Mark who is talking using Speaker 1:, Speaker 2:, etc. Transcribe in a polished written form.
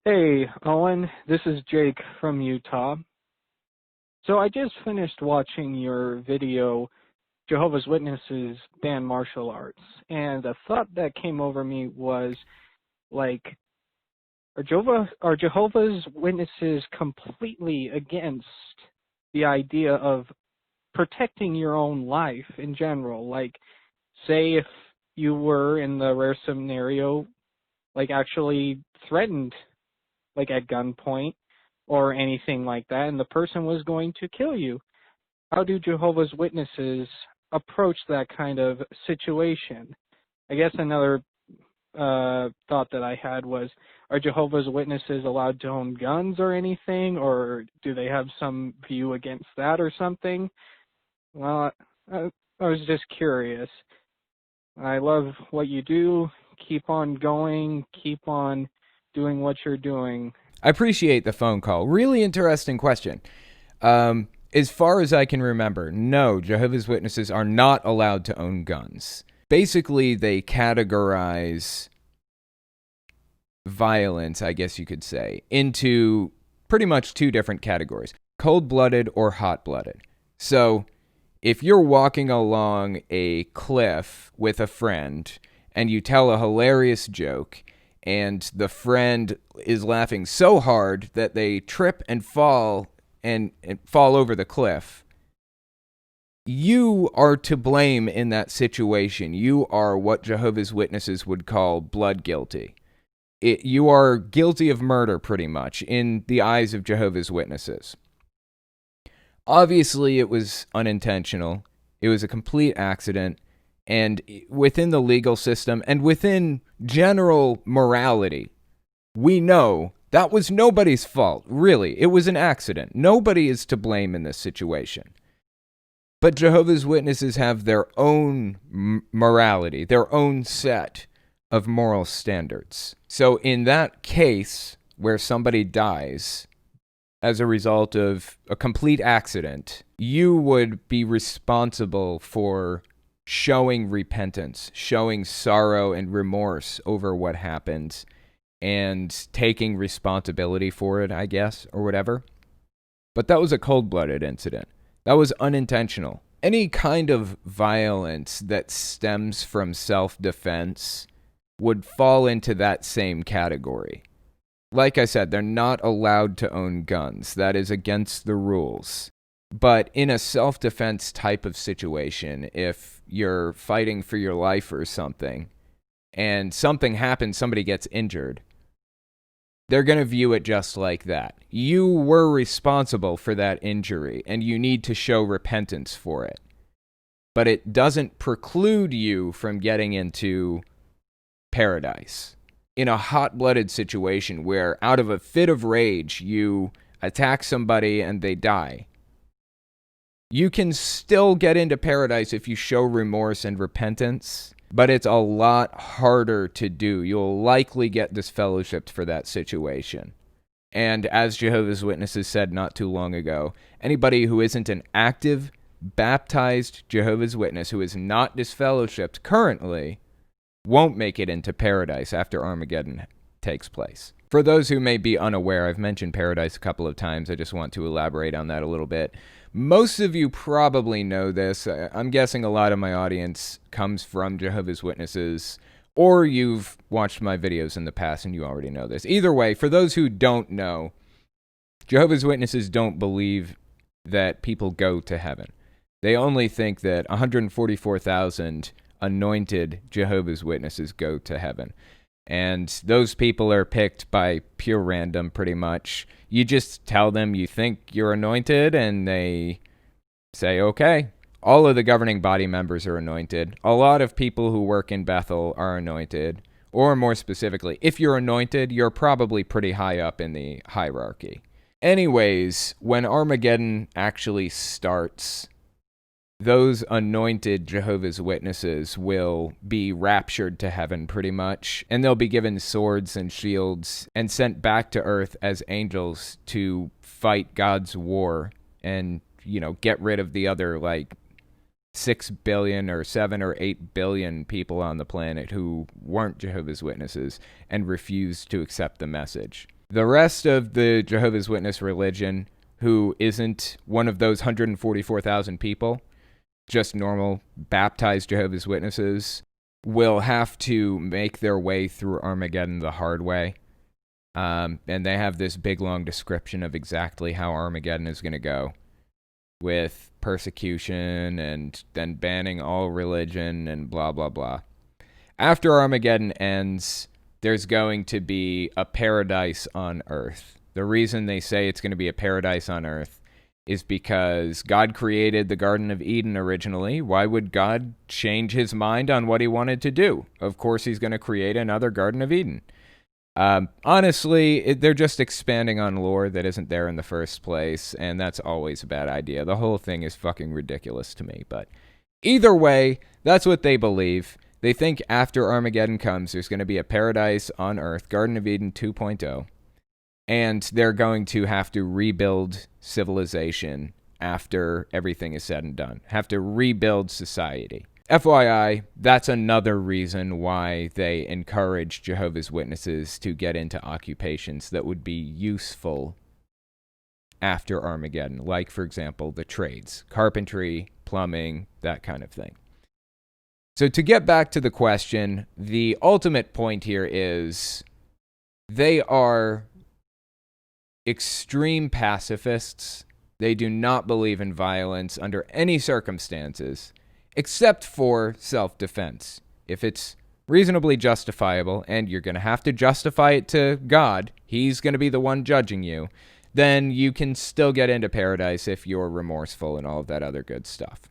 Speaker 1: Hey, Owen, this is Jake from Utah. So I just finished watching your video, Jehovah's Witnesses ban martial arts, and the thought that came over me was, like, are Jehovah's Witnesses completely against the idea of protecting your own life in general? Like, say if you were in the rare scenario, like, actually threatened, like at gunpoint or anything like that, and the person was going to kill you. How do Jehovah's Witnesses approach that kind of situation? I guess another thought that I had was, are Jehovah's Witnesses allowed to own guns or anything, or do they have some view against that or something? Well, I was just curious. I love what you do. Keep on going. Keep on doing what you're doing.
Speaker 2: I appreciate the phone call. Really interesting question. As far as I can remember, no, Jehovah's Witnesses are not allowed to own guns. Basically, they categorize violence, I guess you could say, into pretty much two different categories, cold-blooded or hot-blooded. So if you're walking along a cliff with a friend and you tell a hilarious joke and the friend is laughing so hard that they trip and fall and fall over the cliff, you are to blame in that situation. You are what Jehovah's Witnesses would call blood guilty. You are guilty of murder, pretty much, in the eyes of Jehovah's Witnesses. Obviously, it was unintentional. It was a complete accident. And within the legal system and within general morality, we know that was nobody's fault, really. It was an accident. Nobody is to blame in this situation. But Jehovah's Witnesses have their own morality, their own set of moral standards. So in that case where somebody dies as a result of a complete accident, you would be responsible for showing repentance, showing sorrow and remorse over what happened, and taking responsibility for it, I guess, or whatever. But that was a cold-blooded incident. That was unintentional. Any kind of violence that stems from self-defense would fall into that same category. Like I said, they're not allowed to own guns. That is against the rules. But in a self-defense type of situation, if you're fighting for your life or something, and something happens, somebody gets injured, they're going to view it just like that. You were responsible for that injury, and you need to show repentance for it. But it doesn't preclude you from getting into paradise. In a hot-blooded situation where out of a fit of rage, you attack somebody and they die, you can still get into paradise if you show remorse and repentance, but it's a lot harder to do. You'll likely get disfellowshipped for that situation. And as Jehovah's Witnesses said not too long ago, anybody who isn't an active, baptized Jehovah's Witness who is not disfellowshipped currently won't make it into paradise after Armageddon takes place. For those who may be unaware, I've mentioned paradise a couple of times. I just want to elaborate on that a little bit. Most of you probably know this. I'm guessing a lot of my audience comes from Jehovah's Witnesses, or you've watched my videos in the past and you already know this. Either way, for those who don't know, Jehovah's Witnesses don't believe that people go to heaven. They only think that 144,000 anointed Jehovah's Witnesses go to heaven. And those people are picked by pure random, pretty much. You just tell them you think you're anointed, and they say, okay. All of the governing body members are anointed. A lot of people who work in Bethel are anointed. Or more specifically, if you're anointed, you're probably pretty high up in the hierarchy. Anyways, when Armageddon actually starts, those anointed Jehovah's Witnesses will be raptured to heaven pretty much, and they'll be given swords and shields and sent back to earth as angels to fight God's war and, get rid of the other, 6 billion or 7 or 8 billion people on the planet who weren't Jehovah's Witnesses and refused to accept the message. The rest of the Jehovah's Witness religion, who isn't one of those 144,000 people, just normal baptized Jehovah's Witnesses, will have to make their way through Armageddon the hard way. And they have this big, long description of exactly how Armageddon is going to go, with persecution and then banning all religion and blah, blah, blah. After Armageddon ends, there's going to be a paradise on earth. The reason they say it's going to be a paradise on earth is because God created the Garden of Eden originally. Why would God change his mind on what he wanted to do? Of course, he's going to create another Garden of Eden. Honestly, they're just expanding on lore that isn't there in the first place, and that's always a bad idea. The whole thing is fucking ridiculous to me, but either way, that's what they believe. They think after Armageddon comes, there's going to be a paradise on Earth, Garden of Eden 2.0, and they're going to have to rebuild civilization after everything is said and done, have to rebuild society. FYI, that's another reason why they encourage Jehovah's Witnesses to get into occupations that would be useful after Armageddon, like, for example, the trades, carpentry, plumbing, that kind of thing. So to get back to the question, the ultimate point here is they are extreme pacifists. They do not believe in violence under any circumstances, except for self-defense. If it's reasonably justifiable, and you're going to have to justify it to God, he's going to be the one judging you, then you can still get into paradise if you're remorseful and all of that other good stuff.